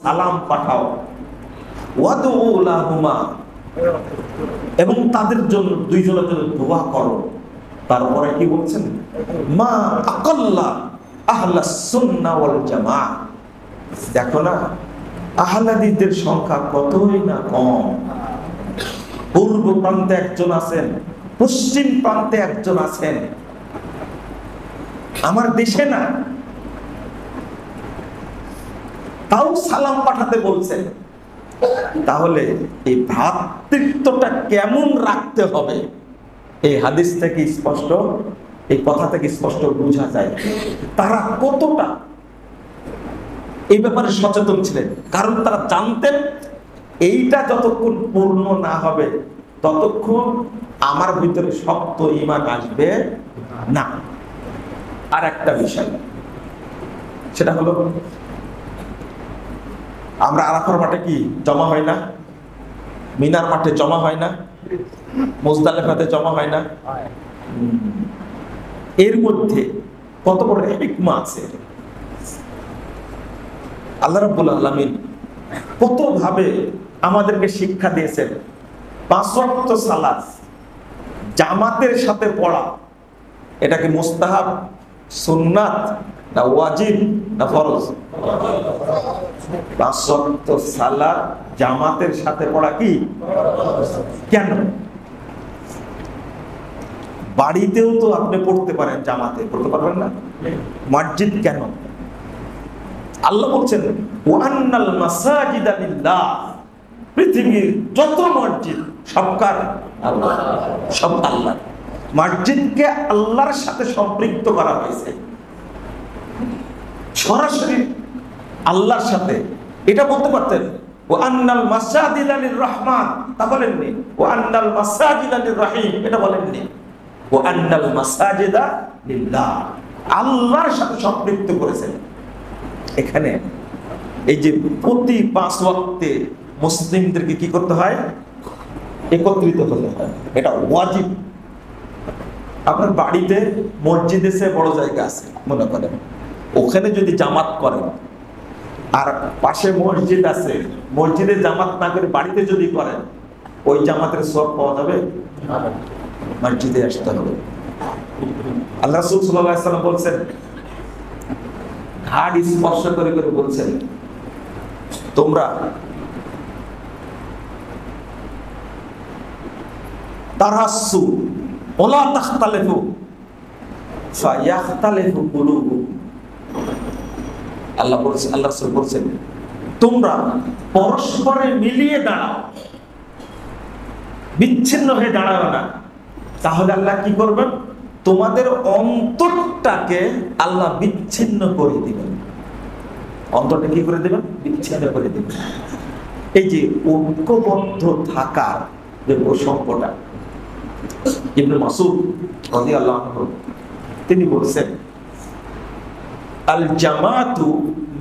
সালাম পাঠাও, ওয়াদউ লাহুমা, এবং তাদের জন্য দুইজনের জন্য দোয়া করো। তারপরে কি বলছেন? মা আকাল্লা আহলাস সুন্নাহ ওয়াল জামাআহ। দেখো না, আহলাদিসদের সংখ্যা কতই না কম। পূর্ব প্রান্তে একজন আছেন, পশ্চিম প্রান্তে একজন আছেন, আমার দেশে না, তাও সালাম পাঠাতে বলছেন। তাহলে এই ভ্রাতৃত্বটা কেমন রাখতে হবে, এই হাদিস থেকে স্পষ্ট, এই কথা থেকে স্পষ্ট বোঝা যায় তারা কতটা এই ব্যাপারে সচেতন ছিলেন। কারণ তারা জানতেন এইটা যতক্ষণ পূর্ণ না হবে ততক্ষণ আমার ভিতরে শক্ত ঈমান আসবে না। আর একটা বিষয়, সেটা হলো আমরা আরাফার মাঠে কি জমা হয় না? মিনার মাঠে জমা হয় না? মুজদালিফাতে জমা হয় না? এর মধ্যে কত বড় হিকমা আছে। আল্লাহ রাব্বুল আলামিন কত ভাবে আমাদেরকে শিক্ষা দিয়েছেন। 5 ওয়াক্ত সালাত জামাতের সাথে পড়া, এটা কি মুস্তাহাব, সুন্নাত, না ওয়াজিব, না ফরজ? 5 ওয়াক্ত সালাত জামাতের সাথে পড়া কি? কেন? বাড়িতেও তো আপনি পড়তে পারেন, জামাতে পড়তে পারবেন না? মসজিদ কেন? আল্লাহ বলছেন ওয়ান্নাল মাসাজিদা লিল্লাহ, পৃথিবীর যত মসজিদ সব কার? আল্লাহ, সব আল্লাহ। মসজিদকে আল্লাহর সাথে সম্পৃক্ত করা হয়েছে সরাসরি আল্লাহর সাথে। এটা বলতে পারতেন ওয়ান্নাল মাসাজিদা লির রহমান, তা বলেননি। ওয়ান্নাল মাসাজিদা লির রহিম, এটা বলেননি। ওয়ান্নাল মাসাজিদা লিল্লাহ, আল্লাহর সাথে সম্পৃক্ত করেছেন। এখানে এই যে প্রতি 5 ওয়াক্তে মুসলিমদেরকে কি করতে হয়? একত্রিত হতে হয়, এটা ওয়াজিব। আপনার বাড়িতে মসজিদে সে বড় জায়গা আছে মনে করেন, ওখানে যদি জামাত করেন আর পাশে মসজিদ আছে, মসজিদে জামাত না করে বাড়িতে যদি করেন, ওই জামাতের সওয়াব পাওয়া যাবে? মসজিদে আসতে হবে। আল্লাহ রাসূল সাল্লাল্লাহু আলাইহি ওয়াসাল্লাম বলছেন, ঘাড় স্পর্শ করে করে বলছেন, তোমরা তারাসসু ওয়ালা তাখতালিফু ফায়াখতালিফু কুলুবুকুম। আল্লাহ বলছেন, আল্লাহ রাসূল বলছেন, তোমরা পরস্পরে মিলিয়ে দাঁড়াও, বিচ্ছিন্ন হয়ে দাঁড়াও না। তাহলে আল্লাহ কি করবেন? তোমাদের অন্তরটাকে আল্লাহ বিচ্ছিন্ন করে দিবেন। অন্তরটা কি করে দিবেন? বিচ্ছিন্ন করে দিবেন। এই যে ঐক্যবদ্ধ থাকার যে প্রসঙ্গটা, ইবনে মাসউদ রাদিয়াল্লাহু আনহু তিনি বলছেন, আল জামাতু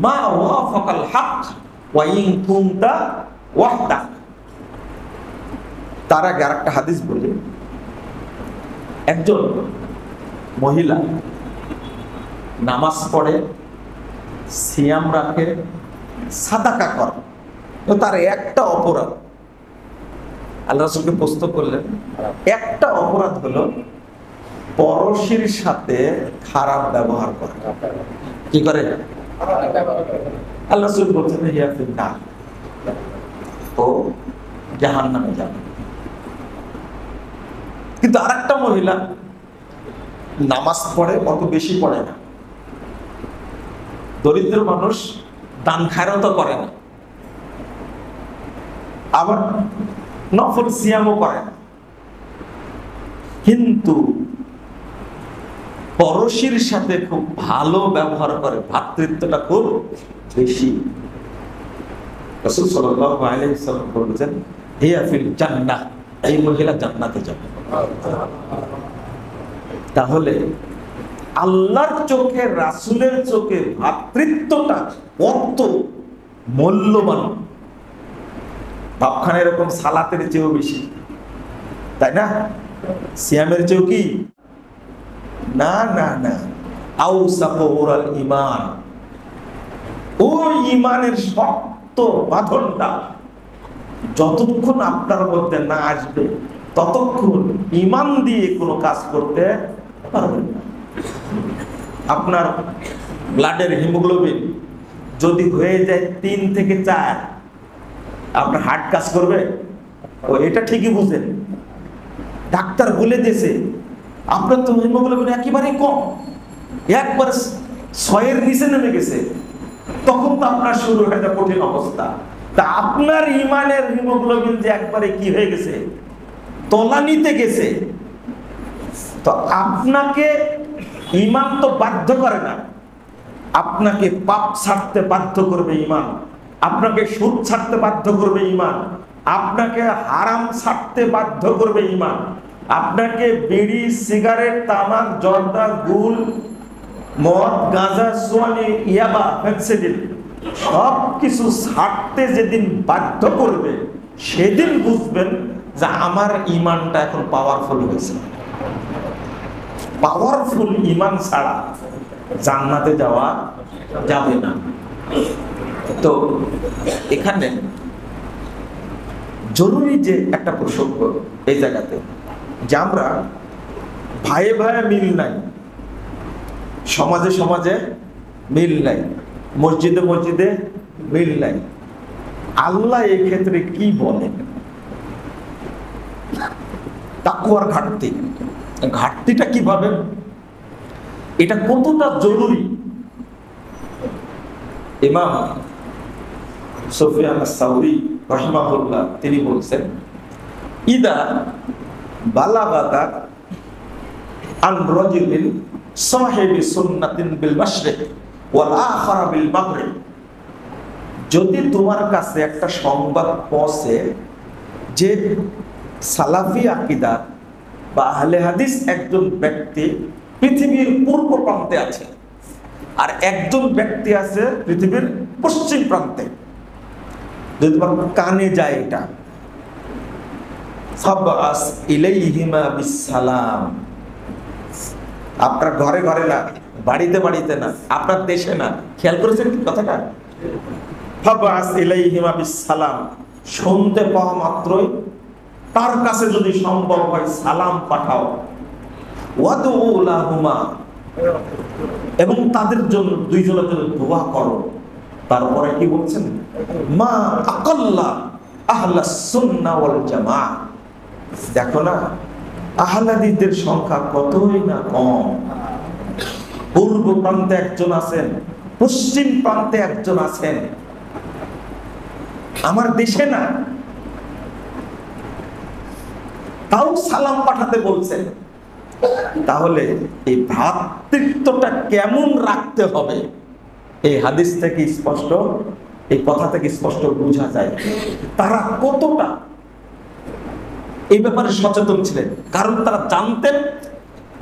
মা ওয়াফাকাল হক ওয়া ইন কুনতা ওয়াহদাক। তার আগে আরেকটা হাদিস বলি, একজন মহিলা নামাজ পড়ে, সিয়াম রাখে, সাদাকা করে, তো তার একটা অপরাধ, আল্লাহ রাসূলকে প্রশ্ন করলেন, একটা অপরাধ হলো পরশীর সাথে খারাপ ব্যবহার করে। কি করে? আল্লাহ রাসূল বলছেন হিয়া ফিন্নার, ও জাহান্নামে যাবে। কিন্তু আরেকটা মহিলা নামাজ পড়ে, অত বেশি পড়ে না, দরিদ্র মানুষ, দান খায়রাত করে না, আবার নফল সিয়ামও করে না, কিন্তু পরশীর সাথে খুব ভালো ব্যবহার করে, ভ্রাতৃত্বটা খুব বেশি। রাসূল সাল্লাল্লাহু আলাইহি ওয়াসাল্লাম বলেছেন হিয়া ফিল জান্নাহ, এই মহিলা জান্নাতে যাবে। তাহলে আল্লাহর চোখে, রাসূলের চোখে ভ্রাতৃত্বটা কত মূল্যবান, ভাবখানে এরকম সালাতের চেয়েও বেশি, তাই না? সিয়ামের চেয়েও কি? না না না, আউসাকুল ঈমান, ও ঈমানের শক্ত বাঁধনটা যতক্ষণ আপনার মধ্যে না আসবে ততক্ষণ ঈমান দিয়ে কোনো কাজ করতে পারবেন না। আপনার ব্লাডের হিমোগ্লোবিন যদি হয়ে যায় 3 থেকে 4, আপনার হার্ট কাজ করবে? এটা ঠিকই বুঝেন, ডাক্তার বলে দিয়েছে আপনার তো হিমোগ্লোবিন একেবারেই কম, একবারে 6-এর নিচে নেমে গেছে, তখন তো আপনার শুরু হয়ে যায় কঠিন অবস্থা। তা আপনার ইমানের হিমোগ্লোবিন যে একবারে কি হয়ে গেছে, তলানিতে গেছে, তো আপনাকে ইমান তো বাধ্য করে না, আপনাকে পাপ ছাড়তে বাধ্য করবে ইমান, আপনাকে সুদ ছাড়তে বাধ্য করবে ইমান, আপনাকে হারাম ছাড়তে বাধ্য করবে ইমান, আপনাকে বিড়ি, সিগারেট, তামাক, জর্দা, গুল, মদ, গাঁজা, সোয়ানি, ইয়াবা, ফেন্সিডিল সব কিছু ছাড়তে যেদিন বাধ্য করবে সেদিন বুঝবেন যে আমার ইমানটা এখন পাওয়ারফুল হয়েছে। পাওয়ারফুল ইমান ছাড়া জান্নাতে যাওয়া যাবে না। তো এখানে জরুরি যে একটা প্রসঙ্গ এই জায়গাতে, যে আমরা ভাইয়ে ভাইয়ে মিল নাই, সমাজে সমাজে মিল নাই, মসজিদে মসজিদে মিল নাই। আল্লাহ এই ক্ষেত্রে কি বলেন? তাকওয়ার ঘাটতি, ঘাটতিটা কিভাবে, এটা কতটা জরুরি? ইমাম সুফিয়ান আস-সাউরি রাহিমাহুল্লাহ তিনি বলছেন, ইদা বালাগাতা আন রাজুলিন সাহিবি সুন্নাতিন বিল মাশরিক ওয়াল আখারা বিল মাগরিব, যদি তোমার কাছে একটা সংবাদ পৌঁছে যে সালাফি আকীদা বা আহলে হাদিস একজন ব্যক্তি পৃথিবীর পূর্ব প্রান্তে আছে আর একজন ব্যক্তি আছে পৃথিবীর পশ্চিম প্রান্তে, যদি তোমার কানে যায় এটা, ফাবআস ইলাইহিমা বিসসালাম, আপনার ঘরে ঘরে না, বাড়িতে বাড়িতে না, আপনার দেশে না, খেয়াল করেছেন কি কথাটা? ফাবআস ইলাইহিমা বিসসালাম, শুনতে পাওয়া মাত্রই তার কাছে যদি সম্ভব হয় সালাম পাঠাও, ওয়াদউ লাহুমা, এবং তাদের জন্য দুইজনের জন্য দোয়া করো। তারপরে কি বলছেন? মা আকাল্লা আহলাস সুন্নাহ ওয়াল জামাআহ, দেখো না আহলাদিসদের সংখ্যা কতই না কম, পূর্ব প্রান্তে একজন আছেন, পশ্চিম প্রান্তে একজন আছেন, আমার দেশে না, তাও সালাম পাঠাতে বলছেন। তাহলে এই ভ্রাতৃত্বটা কেমন রাখতে হবে এই হাদিস থেকে স্পষ্ট, এই কথা থেকে স্পষ্ট বোঝা যায় তারা কতটা এই ব্যাপারে সচেতন ছিলেন। কারণ তারা জানতেন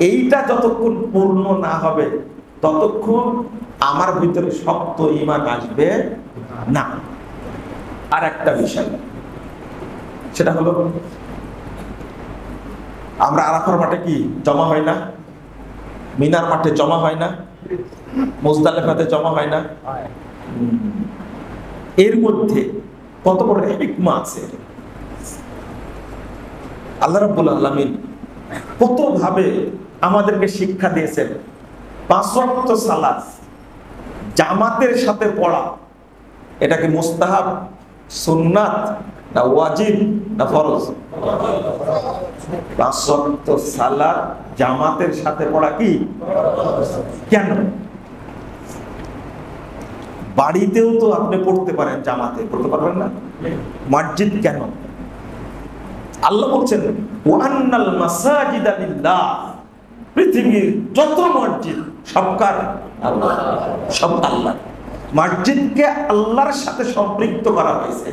এইটা যতক্ষণ পূর্ণ না হবে ততক্ষণ আমার ভিতরে শক্ত ঈমান আসবে না। আর একটা বিষয়, সেটা হলো আমরা আরাফার মাঠে কি জমা হয় না, মিনার মাঠে জমা হয় না, মুজদালিফাতে জমা হয় না, এর মধ্যে কত বড় হিকমা আছে। আল্লাহ রাব্বুল আলামিন কত ভাবে আমাদেরকে শিক্ষা দিয়েছেন। 5 ওয়াক্ত সালাত জামাতের সাথে পড়া, এটা কি মুস্তাহাব, সুন্নাত, না ওয়াজিব, না ফরজ? 5 ওয়াক্ত সালাত জামাতের সাথে পড়া কি? কেন? বাড়িতেও তো আপনি পড়তে পারেন, জামাতে পড়তে পারবেন না? মসজিদ কেন? আল্লাহ বলছেন ওয়ান্নাল মাসাজিদা লিল্লাহ, পৃথিবীর যত মসজিদ সব কার? আল্লাহ, সব আল্লাহ। মসজিদকে আল্লাহর সাথে সম্পৃক্ত করা হয়েছে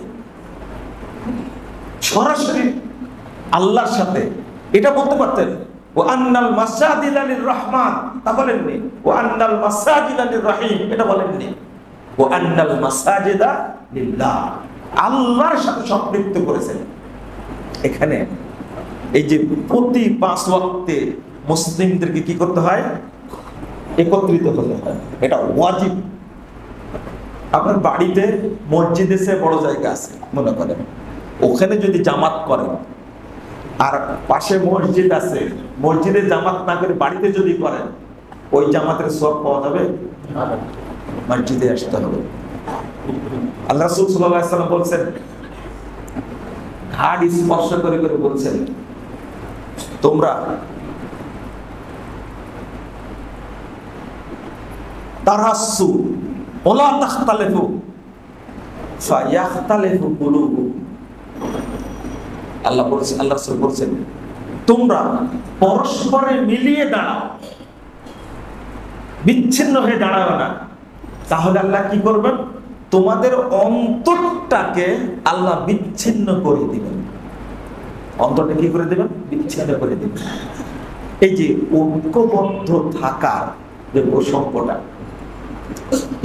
সরাসরি আল্লাহর সাথে। এটা বলতে পারতেন ওয়ান্নাল মাসাজিদা লির রহমান, তা বলেননি। ওয়ান্নাল মাসাজিদা লির রহিম, এটা বলেননি। ওয়ান্নাল মাসাজিদা লিল্লাহ, আল্লাহর সাথে সম্পৃক্ত করেছেন। এখানে এই যে প্রতি 5 ওয়াক্তে মুসলিমদেরকে কি করতে হয়? একত্রিত হতে হয়, এটা ওয়াজিব। আপনার বাড়িতে মসজিদে সে বড় জায়গা আছে মনে করেন, ওখানে যদি জামাত করেন, আর পাশে মসজিদ আছে, মসজিদে জামাত না করে বাড়িতে যদি করেন, ওই জামাতের সব পাওয়া যাবে? মসজিদে আসতে হবে। আল্লাহ রাসূল সাল্লাল্লাহু আলাইহি ওয়াসাল্লাম বলছেন, ঘাড় স্পর্শ করে করে বলছেন, তোমরা তারাসসু ওয়ালা তাখতালিফু ফায়াখতালিফু কুলুবুকুম। আল্লাহ বলছেন, আল্লাহ রাসূল বলছেন, তোমরা পরস্পরে মিলিয়ে দাঁড়াও, বিচ্ছিন্ন হয়ে দাঁড়াও না। তাহলে আল্লাহ কি করবেন? তোমাদের অন্তরটাকে আল্লাহ বিচ্ছিন্ন করে দিবেন। অন্তরটা কি করে দিবেন? বিচ্ছিন্ন করে দিবেন। এই যে ঐক্যবদ্ধ থাকার যে প্রসঙ্গটা,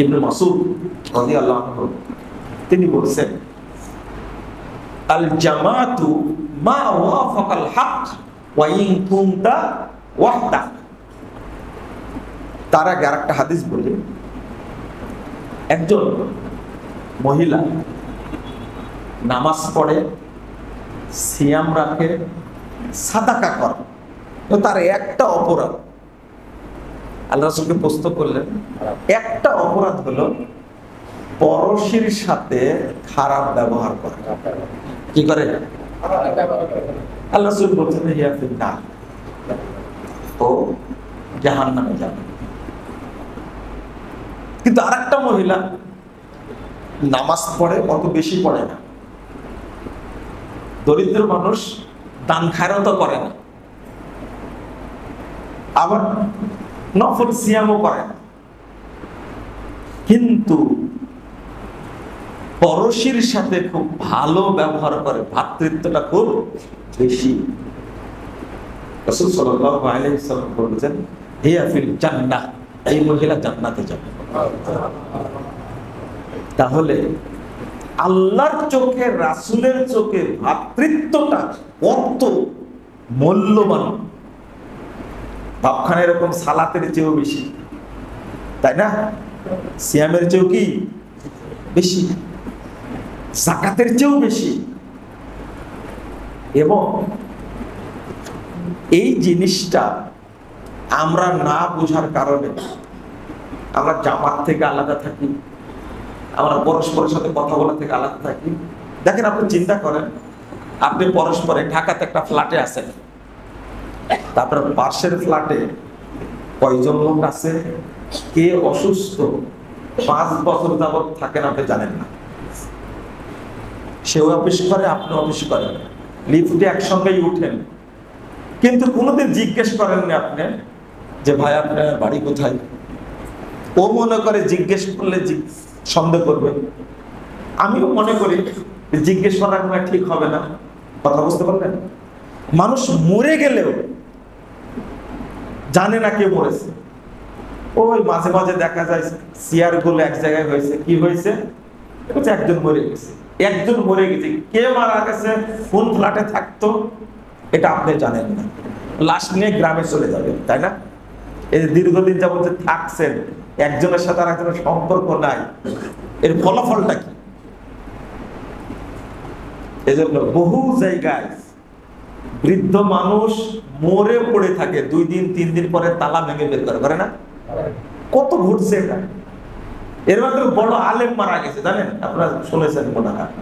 ইবনে মাসউদ রাদিয়াল্লাহু আনহু তিনি বলছেন, আল জামাতু মা ওয়াফাকাল হক ওয়া ইন কুনতা ওয়াহদাক। তার আগে আরেকটা হাদিস বলি, একজন মহিলা নামাজ পড়ে, সিয়াম রাখে, সাদাকা করে, তো তার একটা অপরাধ, আল্লাহ রাসূলকে প্রশ্ন করলেন, একটা অপরাধ হলো পরশীর সাথে খারাপ ব্যবহার করে। কি করে? আল্লাহ রাসূল বলছেন, হিয়া ফিন্নার, ও জাহান্নামে যাবে। কিন্তু আরেকটা মহিলা নামাজ পড়ে, অত বেশি পড়ে না, দরিদ্র মানুষ, দান খায়রাত করে না, আবার নফল সিয়ামও করে না, কিন্তু পরশীর সাথে খুব ভালো ব্যবহার করে, ভ্রাতৃত্বটা খুব বেশি। রাসূল সাল্লাল্লাহু আলাইহি ওয়াসাল্লাম বলেছেন, হিয়া ফিল জান্নাহ, এই মহিলা জান্নাতে যাবে। তাহলে আল্লাহর চোখে, রাসূলের চোখে ভ্রাতৃত্বটা কত মূল্যবান, ভাবখানে এরকম সালাতের চেয়েও বেশি, তাই না? সিয়ামের চেয়েও কি বেশি, যাকাতের চেয়েও বেশি। এবং এই জিনিসটা আমরা না বোঝার কারণে আমরা জামাত থেকে আলাদা থাকি, আমরা পরস্পরের সাথে কথা বলা থেকে আলাদা থাকি। দেখেন, আপনি চিন্তা করেন, আপনি পরস্পরে ঢাকাতে একটা ফ্ল্যাটে আছেন, তারপর পাশের ফ্ল্যাটে কয়জন লোক আছে, কে অসুস্থ, 5 বছর যাবত থাকেন, আপনি জানেন না। সেও অফিস করে, আপনি অফিস করেন, লিফটে একসঙ্গেই উঠেন, কিন্তু কোনোদিন জিজ্ঞেস করেননি আপনি যে ভাই আপনার বাড়ি কোথায়। ও মনে করে জিজ্ঞেস করলে সন্দেহ করবে, আমিও মনে করি জিজ্ঞেস করা ঠিক হবে না। কথা বুঝতে পারলেন? মানুষ মরে গেলেও জানে না কে মরেছে। ওই মাঝে মাঝে দেখা যায় চেয়ার গুলো এক জায়গায় হয়েছে, কি হয়েছে, একজন মরে গেছে, একজন মরে গেছে, কে মারা গেছে, কোন ফ্ল্যাটে থাকতো, এটা আপনি জানেন না। লাশ নিয়ে গ্রামে চলে যাবে, তাই না? এই দীর্ঘদিন যাবত থাকছেন, একজনের সাথে আর একজনের সম্পর্ক নাই, এর ফলাফলটা কি? এজন্য বহু জায়গায় বৃদ্ধ মানুষ মরে পড়ে থাকে, 2 দিন 3 দিন পরে তালা ভেঙে বের করে না? কত ঘটছে এটা। এর মধ্যে বড় আলেম মারা গেছে, জানেন? আপনারা শুনেছেন মনে হয়।